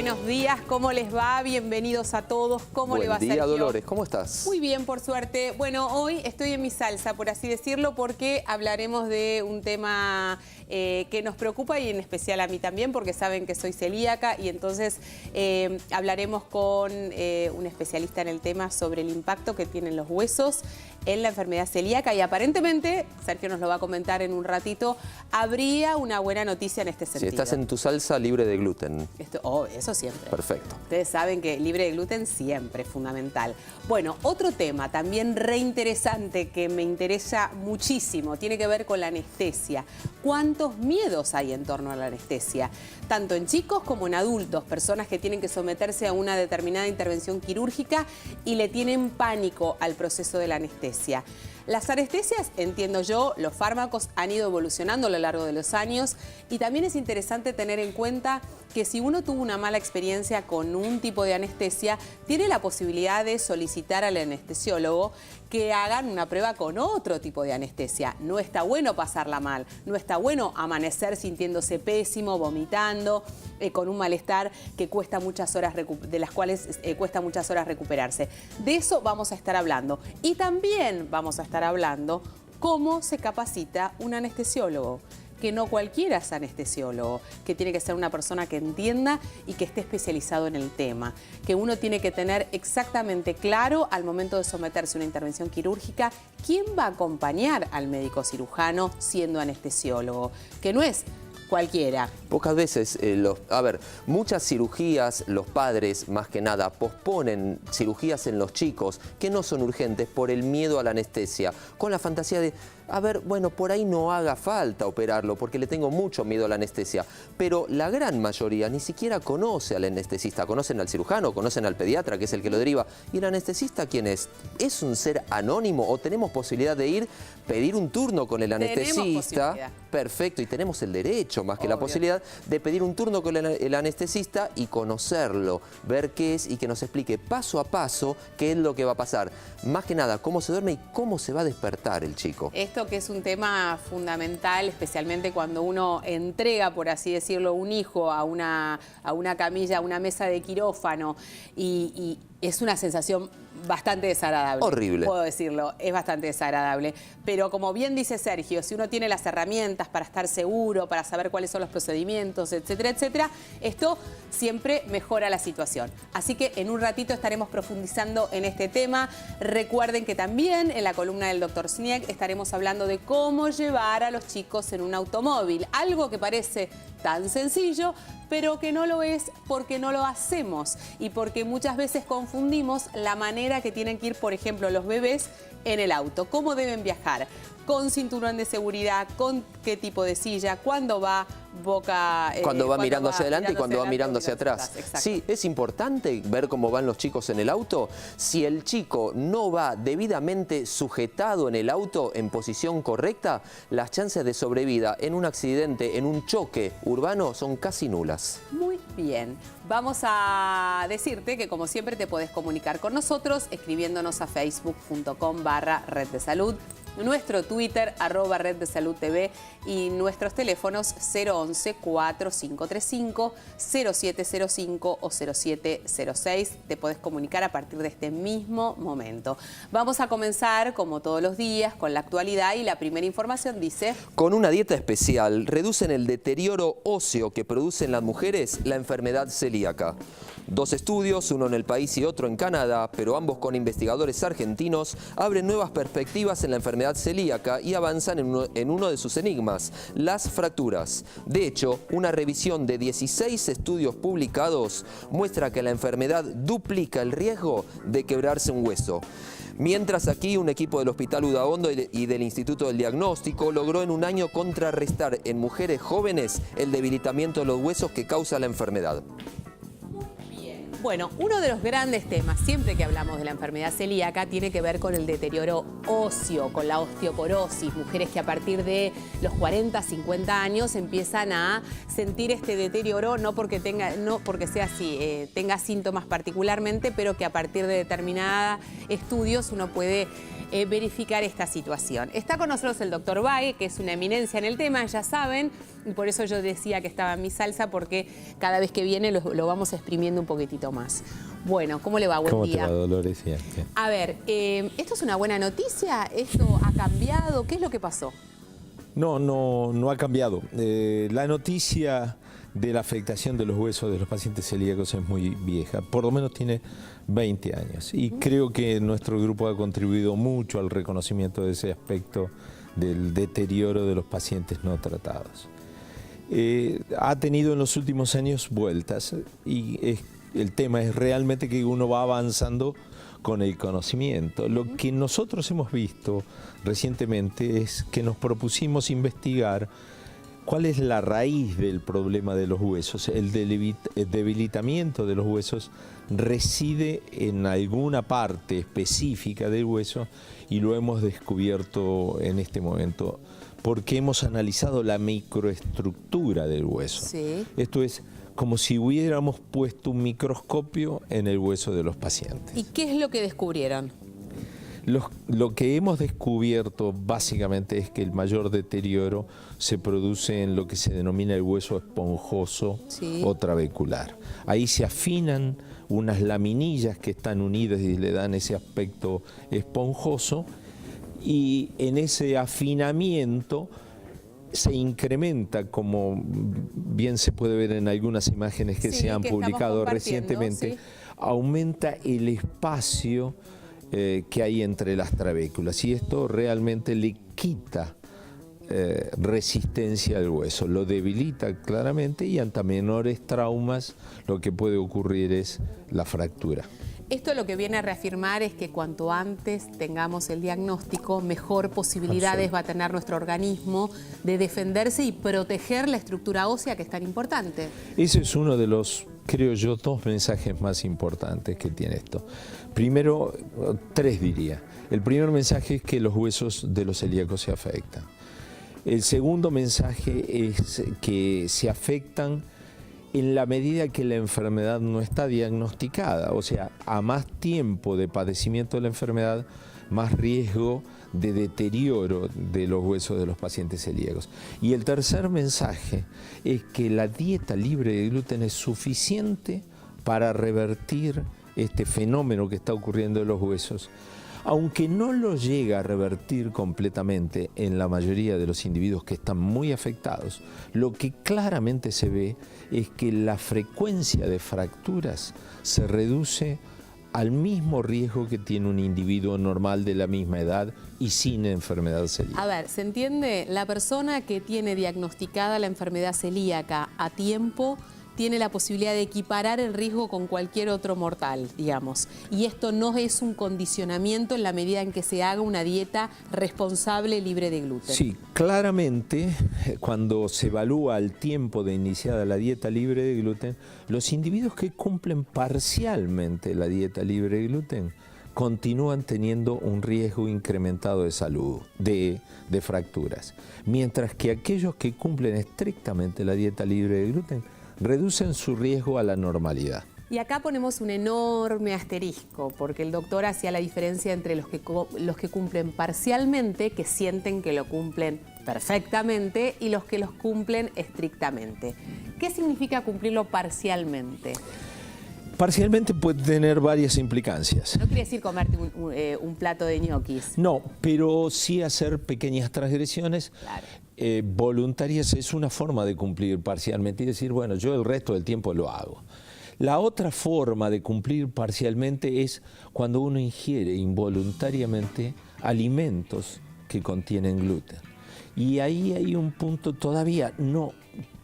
Buenos días, ¿cómo les va? Bienvenidos a todos. ¿Cómo le va, Sergio? Buen día, Dolores. ¿Cómo estás? Muy bien, por suerte. Bueno, hoy estoy en mi salsa, por así decirlo, porque hablaremos de un tema que nos preocupa y en especial a mí también, porque saben que soy celíaca y entonces hablaremos con un especialista en el tema sobre el impacto que tienen los huesos en la enfermedad celíaca y aparentemente, Sergio nos lo va a comentar en un ratito, habría una buena noticia en este sentido. Si estás en tu salsa libre de gluten. Eso siempre. Perfecto. Ustedes saben que libre de gluten siempre es fundamental. Bueno, otro tema también reinteresante que me interesa muchísimo, tiene que ver con la anestesia. ¿Cuántos miedos hay en torno a la anestesia? Tanto en chicos como en adultos, personas que tienen que someterse a una determinada intervención quirúrgica y le tienen pánico al proceso de la anestesia. Las anestesias, entiendo yo, los fármacos han ido evolucionando a lo largo de los años y también es interesante tener en cuenta que si uno tuvo una mala experiencia con un tipo de anestesia, tiene la posibilidad de solicitar al anestesiólogo que hagan una prueba con otro tipo de anestesia. No está bueno pasarla mal, no está bueno amanecer sintiéndose pésimo, vomitando, con un malestar que cuesta muchas horas de las cuales cuesta muchas horas recuperarse. De eso vamos a estar hablando. Y también vamos a estar hablando cómo se capacita un anestesiólogo. Que no cualquiera es anestesiólogo, que tiene que ser una persona que entienda y que esté especializado en el tema, que uno tiene que tener exactamente claro al momento de someterse a una intervención quirúrgica quién va a acompañar al médico cirujano siendo anestesiólogo, que no es cualquiera. Pocas veces, muchas cirugías, los padres más que nada posponen cirugías en los chicos que no son urgentes por el miedo a la anestesia, con la fantasía de, bueno, por ahí no haga falta operarlo porque le tengo mucho miedo a la anestesia. Pero la gran mayoría ni siquiera conoce al anestesista, conocen al cirujano, conocen al pediatra, que es el que lo deriva. ¿Y el anestesista quién es? ¿Es un ser anónimo o tenemos posibilidad de ir, pedir un turno con el anestesista? Perfecto, y tenemos el derecho, más que la posibilidad de pedir un turno con el anestesista y conocerlo, ver qué es y que nos explique paso a paso qué es lo que va a pasar. Más que nada, cómo se duerme y cómo se va a despertar el chico. Esto que es un tema fundamental, especialmente cuando uno entrega, por así decirlo, un hijo a una camilla, a una mesa de quirófano y es una sensación bastante desagradable. Horrible. Puedo decirlo, es bastante desagradable. Pero como bien dice Sergio, si uno tiene las herramientas para estar seguro, para saber cuáles son los procedimientos, etcétera, etcétera, esto siempre mejora la situación. Así que en un ratito estaremos profundizando en este tema. Recuerden que también en la columna del Dr. Snieg estaremos hablando de cómo llevar a los chicos en un automóvil. Algo que parece tan sencillo, pero que no lo es porque no lo hacemos y porque muchas veces confundimos la manera que tienen que ir, por ejemplo, los bebés en el auto. ¿Cómo deben viajar? Con cinturón de seguridad, con qué tipo de silla, cuándo va cuando va mirando hacia adelante y cuando va mirando hacia atrás. Sí, es importante ver cómo van los chicos en el auto. Si el chico no va debidamente sujetado en el auto en posición correcta, las chances de sobrevida en un accidente, en un choque urbano, son casi nulas. Muy bien. Vamos a decirte que como siempre te podés comunicar con nosotros escribiéndonos a facebook.com/Red de Salud, nuestro Twitter @Red de Salud TV y nuestros teléfonos 011-4535-0705 o 0706. Te podés comunicar a partir de este mismo momento. Vamos a comenzar, como todos los días, con la actualidad y la primera información dice: con una dieta especial reducen el deterioro óseo que producen las mujeres la enfermedad celíaca. 2 estudios, uno en el país y otro en Canadá, pero ambos con investigadores argentinos, abren nuevas perspectivas en la enfermedad celíaca y avanzan en uno de sus enigmas, las fracturas. De hecho, una revisión de 16 estudios publicados muestra que la enfermedad duplica el riesgo de quebrarse un hueso. Mientras aquí un equipo del Hospital Udaondo y del Instituto del Diagnóstico logró en un año contrarrestar en mujeres jóvenes el debilitamiento de los huesos que causa la enfermedad. Bueno, uno de los grandes temas, siempre que hablamos de la enfermedad celíaca, tiene que ver con el deterioro óseo, con la osteoporosis. Mujeres que a partir de los 40, 50 años empiezan a sentir este deterioro, no porque sea así, tenga síntomas particularmente, pero que a partir de determinados estudios uno puede verificar esta situación. Está con nosotros el doctor Vague, que es una eminencia en el tema, ya saben, y por eso yo decía que estaba en mi salsa, porque cada vez que viene lo vamos exprimiendo un poquitito más. Bueno, ¿cómo le va? Buen día. ¿Cómo te va, Dolores? Bien. A ver, ¿esto es una buena noticia? ¿Esto ha cambiado? ¿Qué es lo que pasó? No ha cambiado. La noticia de la afectación de los huesos de los pacientes celíacos es muy vieja, por lo menos tiene 20 años. Y creo que nuestro grupo ha contribuido mucho al reconocimiento de ese aspecto del deterioro de los pacientes no tratados. Ha tenido en los últimos años vueltas y el tema es realmente que uno va avanzando con el conocimiento. Lo que nosotros hemos visto recientemente es que nos propusimos investigar cuál es la raíz del problema de los huesos. El debilitamiento de los huesos reside en alguna parte específica del hueso y lo hemos descubierto en este momento porque hemos analizado la microestructura del hueso. Sí. Esto es como si hubiéramos puesto un microscopio en el hueso de los pacientes. ¿Y qué es lo que descubrieron? Lo que hemos descubierto básicamente es que el mayor deterioro se produce en lo que se denomina el hueso esponjoso o trabecular. Ahí se afinan unas laminillas que están unidas y le dan ese aspecto esponjoso, y en ese afinamiento se incrementa, como bien se puede ver en algunas imágenes que se han publicado recientemente, aumenta el espacio que hay entre las trabéculas, y esto realmente le quita resistencia al hueso, lo debilita claramente, y ante menores traumas lo que puede ocurrir es la fractura. Esto lo que viene a reafirmar es que cuanto antes tengamos el diagnóstico, mejor posibilidades va a tener nuestro organismo de defenderse y proteger la estructura ósea, que es tan importante. Ese es uno de los, creo yo, dos mensajes más importantes que tiene esto. Primero, tres diría. El primer mensaje es que los huesos de los celíacos se afectan. El segundo mensaje es que se afectan en la medida que la enfermedad no está diagnosticada, o sea, a más tiempo de padecimiento de la enfermedad, más riesgo de deterioro de los huesos de los pacientes celíacos. Y el tercer mensaje es que la dieta libre de gluten es suficiente para revertir este fenómeno que está ocurriendo en los huesos, aunque no lo llega a revertir completamente en la mayoría de los individuos que están muy afectados. Lo que claramente se ve es que la frecuencia de fracturas se reduce al mismo riesgo que tiene un individuo normal de la misma edad y sin enfermedad celíaca. A ver, ¿se entiende? La persona que tiene diagnosticada la enfermedad celíaca a tiempo tiene la posibilidad de equiparar el riesgo con cualquier otro mortal, digamos. Y esto no es un condicionamiento en la medida en que se haga una dieta responsable, libre de gluten. Sí, claramente, cuando se evalúa el tiempo de iniciada la dieta libre de gluten, los individuos que cumplen parcialmente la dieta libre de gluten continúan teniendo un riesgo incrementado de salud, de fracturas. Mientras que aquellos que cumplen estrictamente la dieta libre de gluten reducen su riesgo a la normalidad. Y acá ponemos un enorme asterisco, porque el doctor hacía la diferencia entre los que cumplen parcialmente, que sienten que lo cumplen perfectamente, y los que los cumplen estrictamente. ¿Qué significa cumplirlo parcialmente? Parcialmente puede tener varias implicancias. No quiere decir comerte un plato de ñoquis. No, pero sí hacer pequeñas transgresiones. Claro. Voluntarias es una forma de cumplir parcialmente y decir, bueno, yo el resto del tiempo lo hago. La otra forma de cumplir parcialmente es cuando uno ingiere involuntariamente alimentos que contienen gluten. Y ahí hay un punto todavía no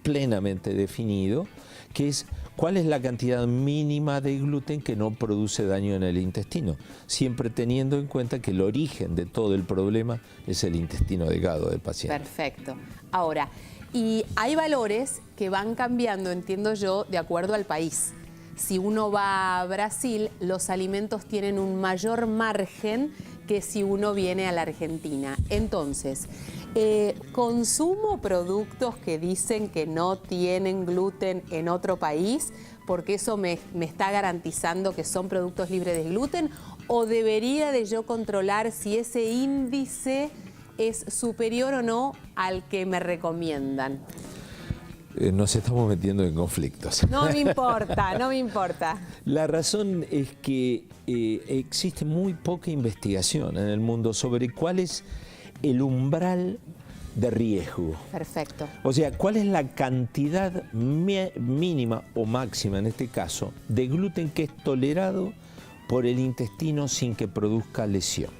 plenamente definido, que es cuál es la cantidad mínima de gluten que no produce daño en el intestino, siempre teniendo en cuenta que el origen de todo el problema es el intestino delgado del paciente. Perfecto. Ahora, y hay valores que van cambiando, entiendo yo, de acuerdo al país. Si uno va a Brasil, los alimentos tienen un mayor margen que si uno viene a la Argentina. Entonces, ¿consumo productos que dicen que no tienen gluten en otro país? Porque eso me está garantizando que son productos libres de gluten, ¿O debería de yo controlar si ese índice es superior o no al que me recomiendan? Nos estamos metiendo en conflictos. No me importa, no me importa. La razón es que existe muy poca investigación en el mundo sobre cuál es el umbral de riesgo. Perfecto. O sea, cuál es la cantidad mínima o máxima, en este caso, de gluten que es tolerado por el intestino sin que produzca lesión.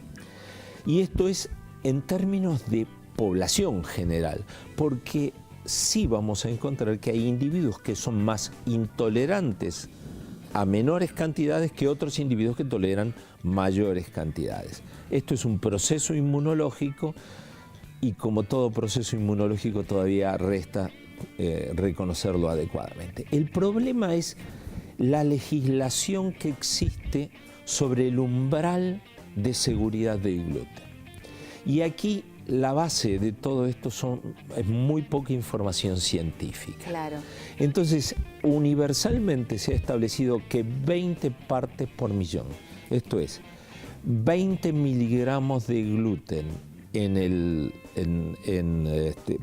Y esto es en términos de población general, porque sí vamos a encontrar que hay individuos que son más intolerantes a menores cantidades que otros individuos que toleran mayores cantidades. Esto es un proceso inmunológico y como todo proceso inmunológico todavía resta reconocerlo adecuadamente. El problema es la legislación que existe sobre el umbral de seguridad del gluten. Y aquí la base de todo esto es muy poca información científica. Claro. Entonces, universalmente se ha establecido que 20 partes por millón, esto es, 20 miligramos de gluten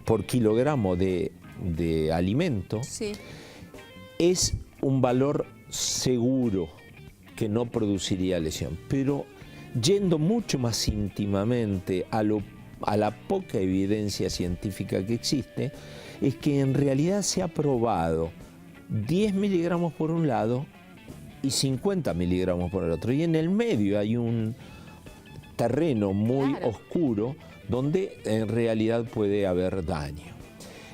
por kilogramo de alimento, Sí. es un valor seguro que no produciría lesión. Pero yendo mucho más íntimamente a la poca evidencia científica que existe, es que en realidad se ha probado 10 miligramos por un lado y 50 miligramos por el otro. Y en el medio hay un terreno muy oscuro donde en realidad puede haber daño.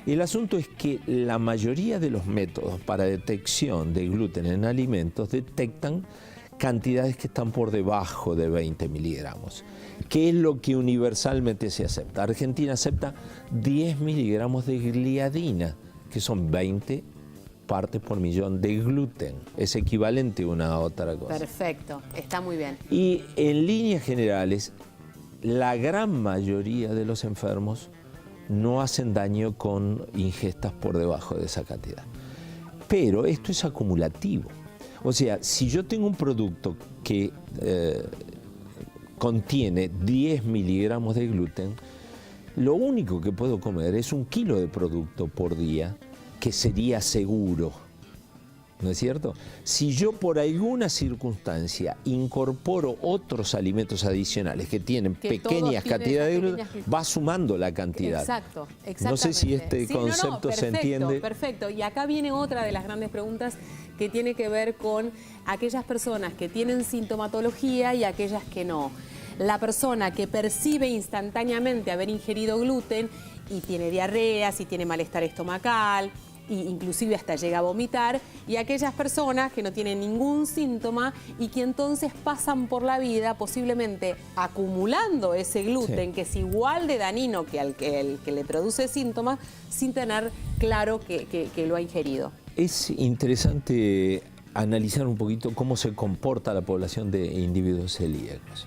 El asunto es que la mayoría de los métodos para detección de gluten en alimentos detectan cantidades que están por debajo de 20 miligramos, que es lo que universalmente se acepta. Argentina acepta 10 miligramos de gliadina, que son 20 partes por millón de gluten. Es equivalente una a otra cosa. Perfecto, está muy bien. Y en líneas generales, la gran mayoría de los enfermos no hacen daño con ingestas por debajo de esa cantidad. Pero esto es acumulativo. O sea, si yo tengo un producto que contiene 10 miligramos de gluten, lo único que puedo comer es 1 kilo de producto por día, que sería seguro, ¿no es cierto? Si yo por alguna circunstancia incorporo otros alimentos adicionales que tienen pequeñas cantidades de gluten, va sumando la cantidad. Exacto, exactamente. No sé si este concepto se entiende. Perfecto. Y acá viene otra de las grandes preguntas que tiene que ver con aquellas personas que tienen sintomatología y aquellas que no. La persona que percibe instantáneamente haber ingerido gluten y tiene diarreas y tiene malestar estomacal, e inclusive hasta llega a vomitar, y aquellas personas que no tienen ningún síntoma y que entonces pasan por la vida posiblemente acumulando ese gluten, que es igual de dañino que el que le produce síntomas, sin tener claro que lo ha ingerido. Es interesante analizar un poquito cómo se comporta la población de individuos celíacos.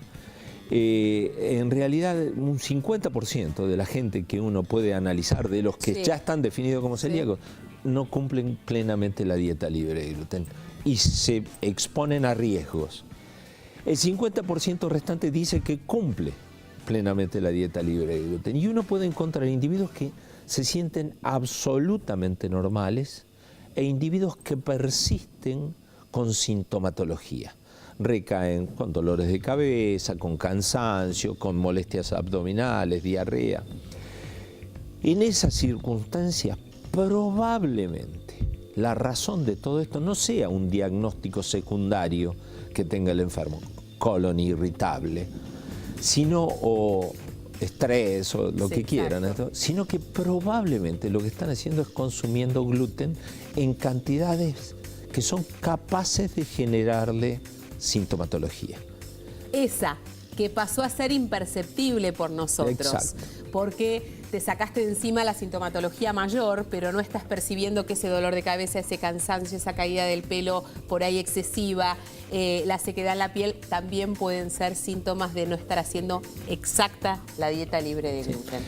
En realidad, un 50% de la gente que uno puede analizar, de los que ya están definidos como celíacos, no cumplen plenamente la dieta libre de gluten y se exponen a riesgos. El 50% restante dice que cumple plenamente la dieta libre de gluten. Y uno puede encontrar individuos que se sienten absolutamente normales e individuos que persisten con sintomatología. Recaen con dolores de cabeza, con cansancio, con molestias abdominales, diarrea. En esas circunstancias, probablemente la razón de todo esto no sea un diagnóstico secundario que tenga el enfermo, colon irritable, sino o estrés o lo que quieran, sino que probablemente lo que están haciendo es consumiendo gluten en cantidades que son capaces de generarle sintomatología. Esa que pasó a ser imperceptible por nosotros. Exacto. Porque te sacaste de encima la sintomatología mayor, pero no estás percibiendo que ese dolor de cabeza, ese cansancio, esa caída del pelo por ahí excesiva, la sequedad en la piel, también pueden ser síntomas de no estar haciendo exacta la dieta libre de gluten.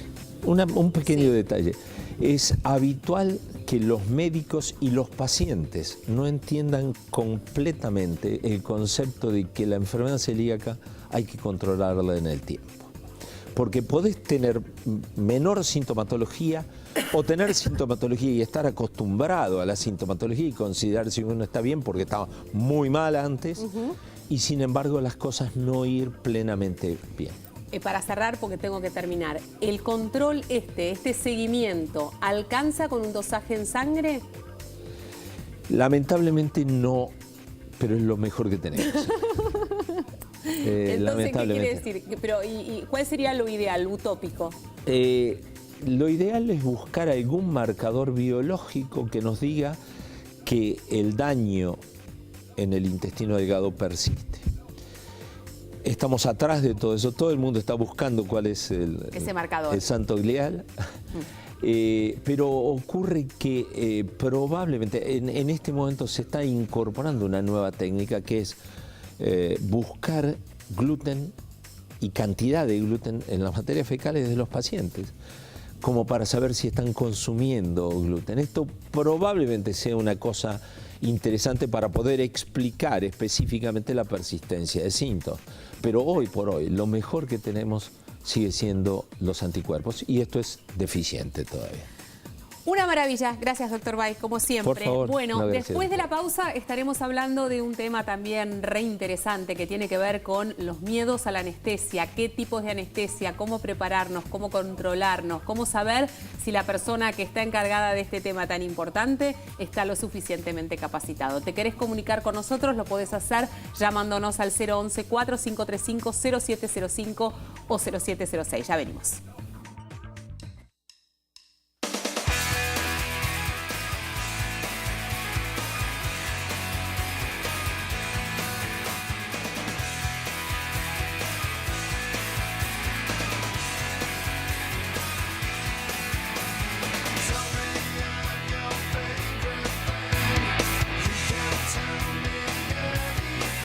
Un pequeño detalle. Es habitual que que los médicos y los pacientes no entiendan completamente el concepto de que la enfermedad celíaca hay que controlarla en el tiempo. Porque podés tener menor sintomatología o tener sintomatología y estar acostumbrado a la sintomatología y considerar si uno está bien porque estaba muy mal antes, y sin embargo las cosas no ir plenamente bien. Para cerrar, porque tengo que terminar, ¿el control este seguimiento, alcanza con un dosaje en sangre? Lamentablemente no, pero es lo mejor que tenemos. Entonces, ¿qué quiere decir? Pero, ¿y cuál sería lo ideal, utópico? Lo ideal es buscar algún marcador biológico que nos diga que el daño en el intestino delgado persiste. Estamos atrás de todo eso, todo el mundo está buscando cuál es ese marcador, el santo grial, pero ocurre que probablemente en este momento se está incorporando una nueva técnica que es buscar gluten y cantidad de gluten en las materias fecales de los pacientes, como para saber si están consumiendo gluten. Esto probablemente sea una cosa interesante para poder explicar específicamente la persistencia de síntomas. Pero hoy por hoy, lo mejor que tenemos sigue siendo los anticuerpos, y esto es deficiente todavía. Una maravilla, gracias doctor Báez, como siempre. Por favor, bueno, no, gracias. Después de la pausa estaremos hablando de un tema también re interesante que tiene que ver con los miedos a la anestesia, qué tipos de anestesia, cómo prepararnos, cómo controlarnos, cómo saber si la persona que está encargada de este tema tan importante está lo suficientemente capacitado. ¿Te querés comunicar con nosotros? Lo podés hacer llamándonos al 011-4535-0705 o 0706. Ya venimos.